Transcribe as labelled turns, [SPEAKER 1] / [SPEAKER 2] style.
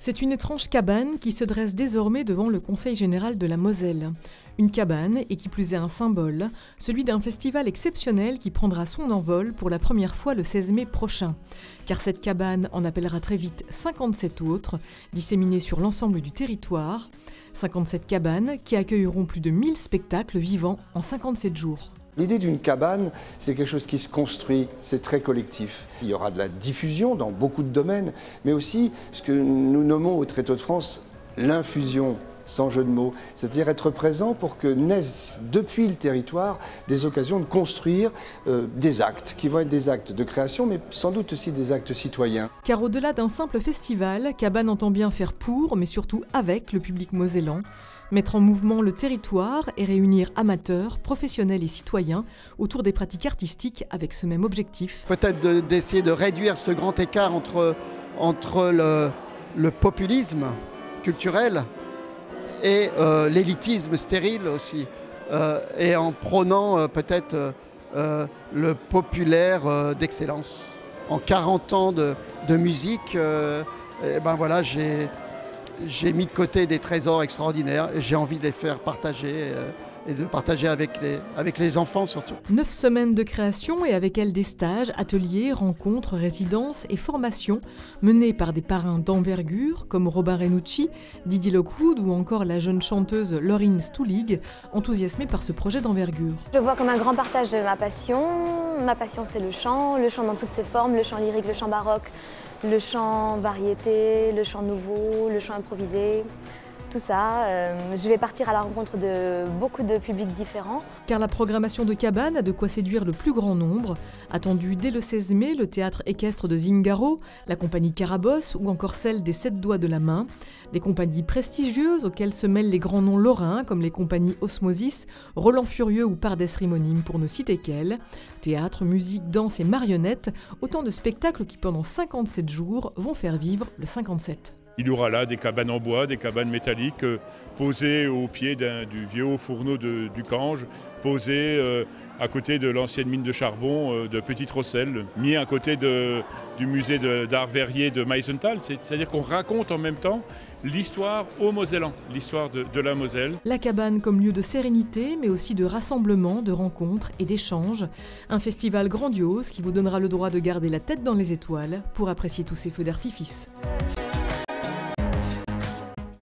[SPEAKER 1] C'est une étrange cabane qui se dresse désormais devant le Conseil général de la Moselle. Une cabane, et qui plus est un symbole, celui d'un festival exceptionnel qui prendra son envol pour la première fois le 16 mai prochain. Car cette cabane en appellera très vite 57 autres, disséminées sur l'ensemble du territoire. 57 cabanes qui accueilleront plus de 1000 spectacles vivants en 57 jours.
[SPEAKER 2] L'idée d'une cabane, c'est quelque chose qui se construit, c'est très collectif. Il y aura de la diffusion dans beaucoup de domaines, mais aussi ce que nous nommons au Tréteaux de France l'infusion, sans jeu de mots, c'est-à-dire être présent pour que naissent depuis le territoire des occasions de construire des actes, qui vont être des actes de création, mais sans doute aussi des actes citoyens.
[SPEAKER 1] Car au-delà d'un simple festival, Cabane entend bien faire pour, mais surtout avec le public mosellan, mettre en mouvement le territoire et réunir amateurs, professionnels et citoyens autour des pratiques artistiques avec ce même objectif.
[SPEAKER 3] Peut-être d'essayer de réduire ce grand écart entre le populisme culturel et l'élitisme stérile aussi, et en prônant peut-être le populaire d'excellence. En 40 ans de musique, ben voilà, j'ai mis de côté des trésors extraordinaires et j'ai envie de les faire partager et de le partager avec les enfants surtout.
[SPEAKER 1] 9 semaines de création et avec elles des stages, ateliers, rencontres, résidences et formations menées par des parrains d'envergure comme Robin Renucci, Didier Lockwood ou encore la jeune chanteuse Laurine Stoulig, enthousiasmée par ce projet d'envergure.
[SPEAKER 4] Je vois comme un grand partage de ma passion. Ma passion, c'est le chant dans toutes ses formes, le chant lyrique, le chant baroque, le chant variété, le chant nouveau, le chant improvisé. Tout ça, je vais partir à la rencontre de beaucoup de publics différents.
[SPEAKER 1] Car la programmation de Cabane a de quoi séduire le plus grand nombre. Attendu dès le 16 mai, le théâtre équestre de Zingaro, la compagnie Carabosse ou encore celle des 7 doigts de la main. Des compagnies prestigieuses auxquelles se mêlent les grands noms lorrains comme les compagnies Osmosis, Roland Furieux ou Pardes Rimonim pour ne citer qu'elles. Théâtre, musique, danse et marionnettes, autant de spectacles qui pendant 57 jours vont faire vivre le 57.
[SPEAKER 5] Il y aura là des cabanes en bois, des cabanes métalliques posées au pied du vieux fourneau du Cange, posées à côté de l'ancienne mine de charbon de Petite-Rosselle, mis à côté du musée d'art verrier de Meisenthal. C'est-à-dire qu'on raconte en même temps l'histoire au Mosellan, l'histoire de la Moselle.
[SPEAKER 1] La cabane comme lieu de sérénité, mais aussi de rassemblement, de rencontres et d'échanges. Un festival grandiose qui vous donnera le droit de garder la tête dans les étoiles pour apprécier tous ces feux d'artifice.